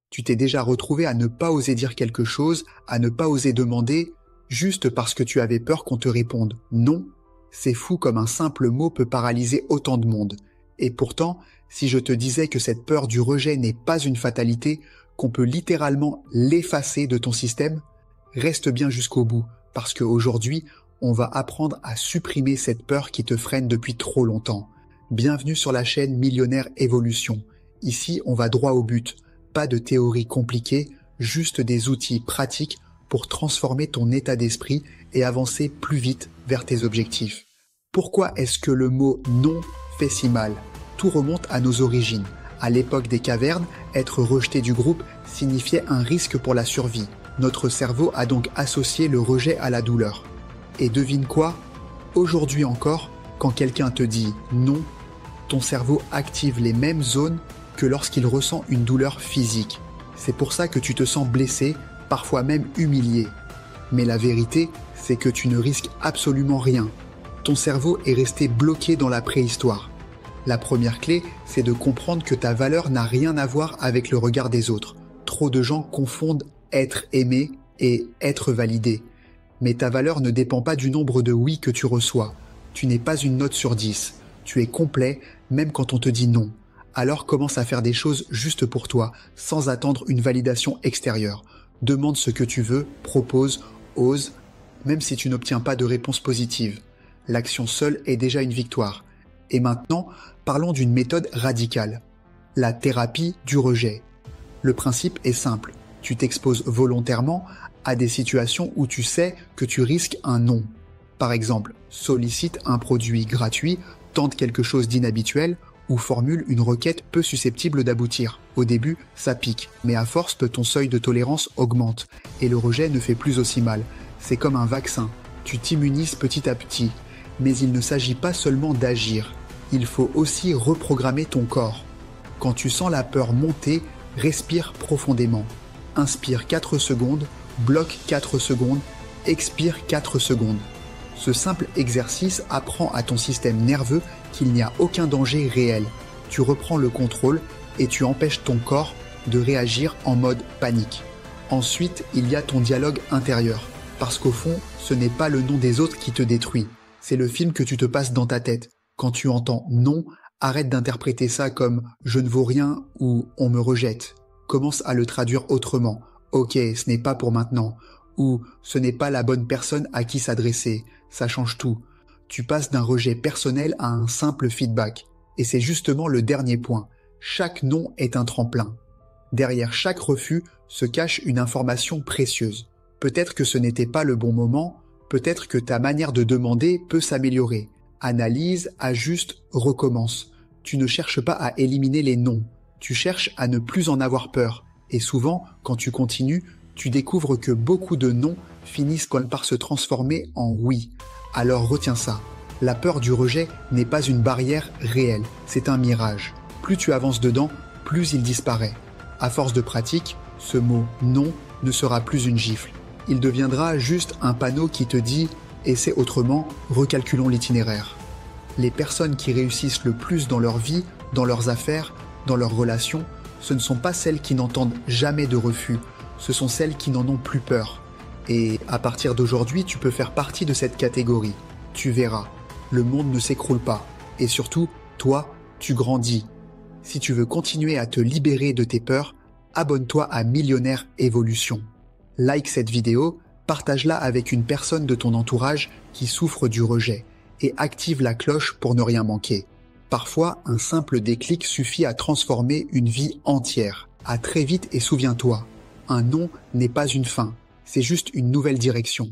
Tu t'es déjà retrouvé à ne pas oser dire quelque chose, à ne pas oser demander, juste parce que tu avais peur qu'on te réponde « non ». C'est fou comme un simple mot peut paralyser autant de monde. Et pourtant, si je te disais que cette peur du rejet n'est pas une fatalité, qu'on peut littéralement l'effacer de ton système, reste bien jusqu'au bout, parce qu'aujourd'hui, on va apprendre à supprimer cette peur qui te freine depuis trop longtemps. Bienvenue sur la chaîne Millionnaire Évolution. Ici, on va droit au but. Pas de théorie compliquée, juste des outils pratiques pour transformer ton état d'esprit et avancer plus vite vers tes objectifs. Pourquoi est-ce que le mot « non » fait si mal? Tout remonte à nos origines. À l'époque des cavernes, être rejeté du groupe signifiait un risque pour la survie. Notre cerveau a donc associé le rejet à la douleur. Et devine quoi? Aujourd'hui encore, quand quelqu'un te dit « non », ton cerveau active les mêmes zones que lorsqu'il ressent une douleur physique. C'est pour ça que tu te sens blessé, parfois même humilié. Mais la vérité, c'est que tu ne risques absolument rien. Ton cerveau est resté bloqué dans la préhistoire. La première clé, c'est de comprendre que ta valeur n'a rien à voir avec le regard des autres. Trop de gens confondent être aimé et être validé. Mais ta valeur ne dépend pas du nombre de oui que tu reçois. Tu n'es pas une note sur 10. Tu es complet, même quand on te dit non. Alors commence à faire des choses juste pour toi, sans attendre une validation extérieure. Demande ce que tu veux, propose, ose, même si tu n'obtiens pas de réponse positive. L'action seule est déjà une victoire. Et maintenant, parlons d'une méthode radicale. La thérapie du rejet. Le principe est simple. Tu t'exposes volontairement à des situations où tu sais que tu risques un non. Par exemple, sollicite un produit gratuit, tente quelque chose d'inhabituel ou formule une requête peu susceptible d'aboutir. Au début, ça pique, mais à force, ton seuil de tolérance augmente et le rejet ne fait plus aussi mal. C'est comme un vaccin. Tu t'immunises petit à petit. Mais il ne s'agit pas seulement d'agir. Il faut aussi reprogrammer ton corps. Quand tu sens la peur monter, respire profondément. Inspire 4 secondes, bloque 4 secondes, expire 4 secondes. Ce simple exercice apprend à ton système nerveux qu'il n'y a aucun danger réel. Tu reprends le contrôle et tu empêches ton corps de réagir en mode panique. Ensuite, il y a ton dialogue intérieur. Parce qu'au fond, ce n'est pas le nom des autres qui te détruit. C'est le film que tu te passes dans ta tête. Quand tu entends « non », arrête d'interpréter ça comme « je ne vaux rien » ou « on me rejette ». Commence à le traduire autrement. « Ok, ce n'est pas pour maintenant » ou « ce n'est pas la bonne personne à qui s'adresser ». Ça change tout. Tu passes d'un rejet personnel à un simple feedback. Et c'est justement le dernier point. Chaque non est un tremplin. Derrière chaque refus se cache une information précieuse. Peut-être que ce n'était pas le bon moment, peut-être que ta manière de demander peut s'améliorer. Analyse, ajuste, recommence. Tu ne cherches pas à éliminer les non. Tu cherches à ne plus en avoir peur. Et souvent, quand tu continues, tu découvres que beaucoup de non finissent par se transformer en oui. Alors retiens ça. La peur du rejet n'est pas une barrière réelle, c'est un mirage. Plus tu avances dedans, plus il disparaît. À force de pratique, ce mot non ne sera plus une gifle. Il deviendra juste un panneau qui te dit « essaie autrement, recalculons l'itinéraire ». Les personnes qui réussissent le plus dans leur vie, dans leurs affaires, dans leurs relations, ce ne sont pas celles qui n'entendent jamais de refus, ce sont celles qui n'en ont plus peur. Et à partir d'aujourd'hui, tu peux faire partie de cette catégorie. Tu verras, le monde ne s'écroule pas. Et surtout, toi, tu grandis. Si tu veux continuer à te libérer de tes peurs, abonne-toi à Millionnaire Évolution. Like cette vidéo, partage-la avec une personne de ton entourage qui souffre du rejet et active la cloche pour ne rien manquer. Parfois, un simple déclic suffit à transformer une vie entière. À très vite et souviens-toi, un non n'est pas une fin, c'est juste une nouvelle direction.